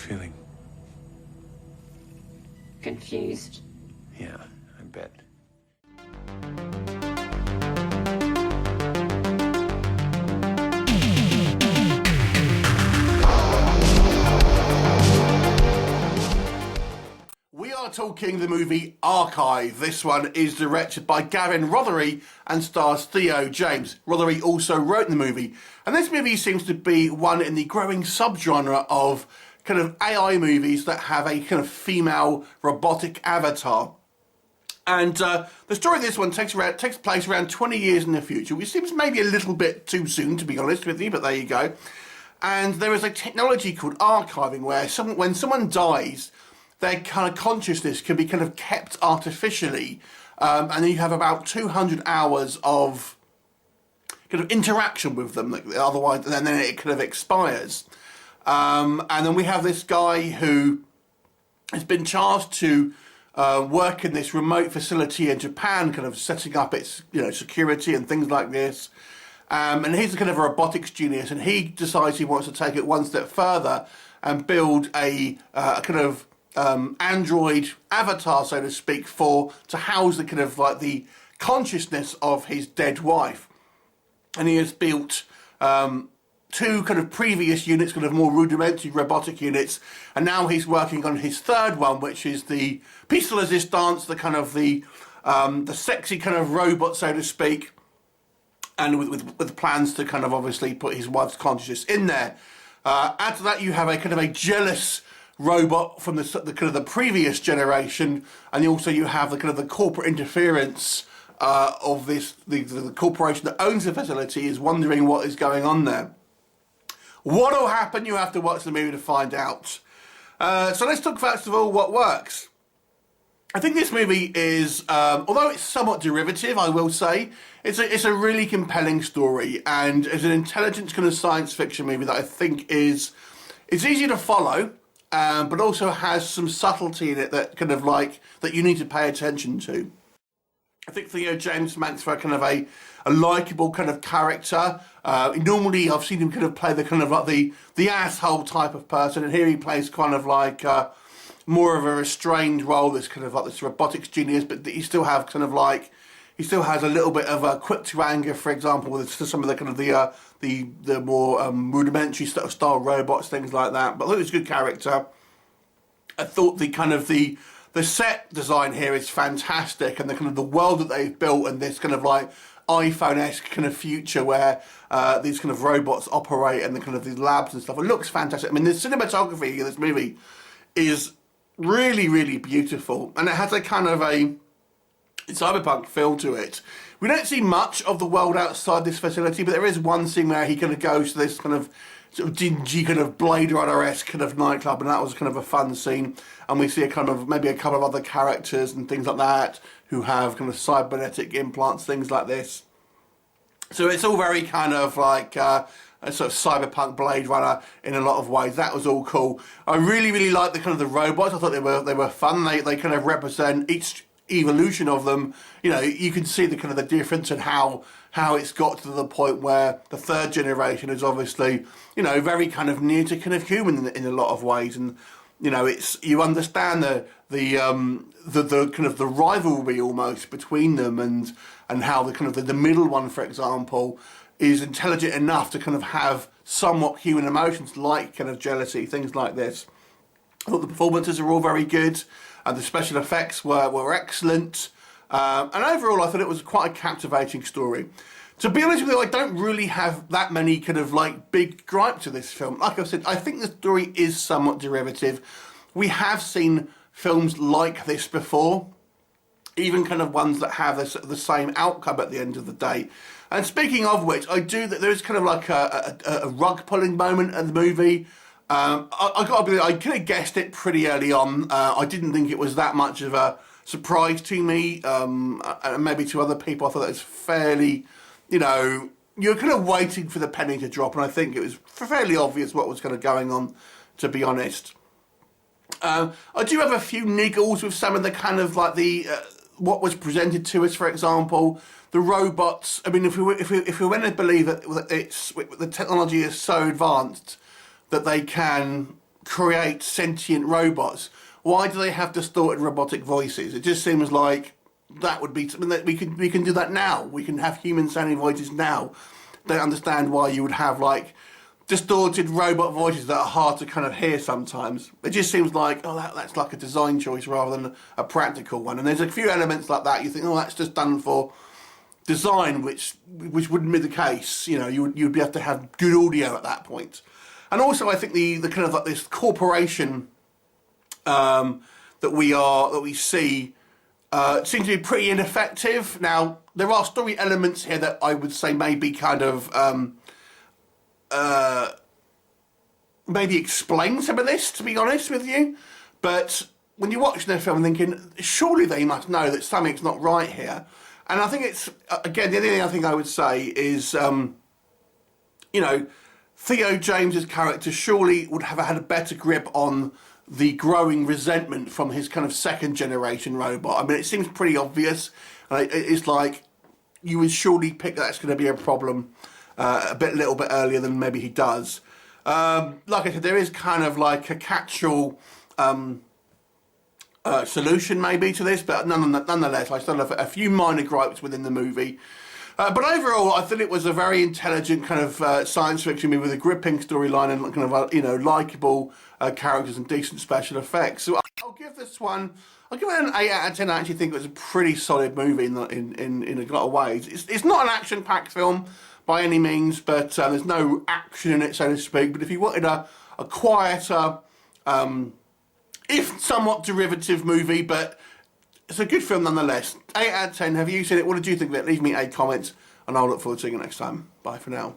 feeling? Confused. Yeah, I bet. We are talking the movie Archive. This one is directed by Gavin Rothery and stars Theo James. Rothery also wrote the movie, and this movie seems to be one in the growing subgenre of kind of AI movies that have a kind of female robotic avatar. And the story of this one takes place around 20 years in the future, which seems maybe a little bit too soon, to be honest with you, but there you go. And there is a technology called archiving where when someone dies, their kind of consciousness can be kind of kept artificially, and then you have about 200 hours of kind of interaction with them, otherwise, and then it kind of expires. And then we have this guy who has been charged to work in this remote facility in Japan, kind of setting up its security and things like this. And he's kind of a robotics genius, and he decides he wants to take it one step further and build a kind of android avatar, so to speak, to house the kind of like the consciousness of his dead wife. And he has built two kind of previous units, kind of more rudimentary robotic units, and now he's working on his third one, which is the piece de resistance, the kind of the sexy kind of robot, so to speak, and with plans to kind of obviously put his wife's consciousness in there. Add to that, you have a kind of a jealous robot from the kind of the previous generation, and also you have the kind of the corporate interference of the corporation that owns the facility is wondering what is going on there. What will happen? You have to watch the movie to find out. So let's talk first of all what works. I think this movie is, although it's somewhat derivative, I will say, it's a really compelling story, and it's an intelligent kind of science fiction movie that I think it's easy to follow. But also has some subtlety in it that kind of like that you need to pay attention to. I think Theo James makes for kind of a likeable kind of character. Normally I've seen him kind of play the kind of like the asshole type of person, and here he plays kind of like more of a restrained role. This kind of like this robotics genius, but he still has a little bit of a quick to anger, for example, with some of the kind of the more rudimentary style robots, things like that. But I thought it was a good character. I thought the kind of the set design here is fantastic, and the kind of the world that they've built, and this kind of like iPhone-esque kind of future where these kind of robots operate, and the kind of these labs and stuff. It looks fantastic. I mean, the cinematography of this movie is really, really beautiful, and it has a kind of a cyberpunk feel to it. We don't see much of the world outside this facility, but there is one scene where he kind of goes to this kind of sort of dingy kind of Blade Runner-esque kind of nightclub, and that was kind of a fun scene. And we see a kind of maybe a couple of other characters and things like that who have kind of cybernetic implants, things like this. So it's all very kind of like a sort of cyberpunk Blade Runner in a lot of ways. That was all cool. I really, really liked the kind of the robots. I thought they were fun. They kind of represent each evolution of them. You can see the kind of the difference and how it's got to the point where the third generation is obviously very kind of near to kind of human in a lot of ways, and you understand the kind of the rivalry almost between them, and how the kind of the middle one, for example, is intelligent enough to kind of have somewhat human emotions like kind of jealousy, things like this. I thought the performances are all very good. The special effects were excellent, and overall I thought it was quite a captivating story. To be honest with you, I don't really have that many kind of like big gripes to this film. Like I said, I think the story is somewhat derivative. We have seen films like this before, even kind of ones that have the same outcome at the end of the day. And speaking of which, there is kind of like a rug pulling moment in the movie. I got to believe I could have guessed it pretty early on. I didn't think it was that much of a surprise to me, and maybe to other people. I thought it was fairly, you're kind of waiting for the penny to drop, and I think it was fairly obvious what was kind of going on, to be honest. I do have a few niggles with some of the kind of like what was presented to us. For example, the robots. I mean, if we were going to believe that the technology is so advanced that they can create sentient robots, why do they have distorted robotic voices? It just seems like that would be something that we can do that now. We can have human sounding voices now. Don't understand why you would have like distorted robot voices that are hard to kind of hear sometimes. It just seems like, oh, that's like a design choice rather than a practical one. And there's a few elements like that you think, oh, that's just done for design, which wouldn't be the case. You know, you'd be able to have good audio at that point. And also, I think the kind of like this corporation that we see seems to be pretty ineffective. Now, there are story elements here that I would say maybe kind of maybe explain some of this, to be honest with you. But when you're watching their film and thinking, surely they must know that something's not right here. And I think it's, again, the only other thing I would say is, you know, Theo James's character surely would have had a better grip on the growing resentment from his kind of second generation robot. I mean, it seems pretty obvious. It's like you would surely pick that's going to be a problem a little bit earlier than maybe he does. Like I said, there is kind of like a catch-all solution maybe to this, but nonetheless, I still have a few minor gripes within the movie. But overall, I thought it was a very intelligent kind of science fiction movie with a gripping storyline and kind of you know, likeable characters and decent special effects. So I'll give this one. I'll give it an 8 out of 10. I actually think it was a pretty solid movie in a lot of ways. It's not an action-packed film by any means, but there's no action in it, so to speak. But if you wanted a quieter, if somewhat derivative movie, but it's a good film nonetheless. 8 out of 10. Have you seen it? What did you think of it? Leave me a comment, and I'll look forward to seeing you next time. Bye for now.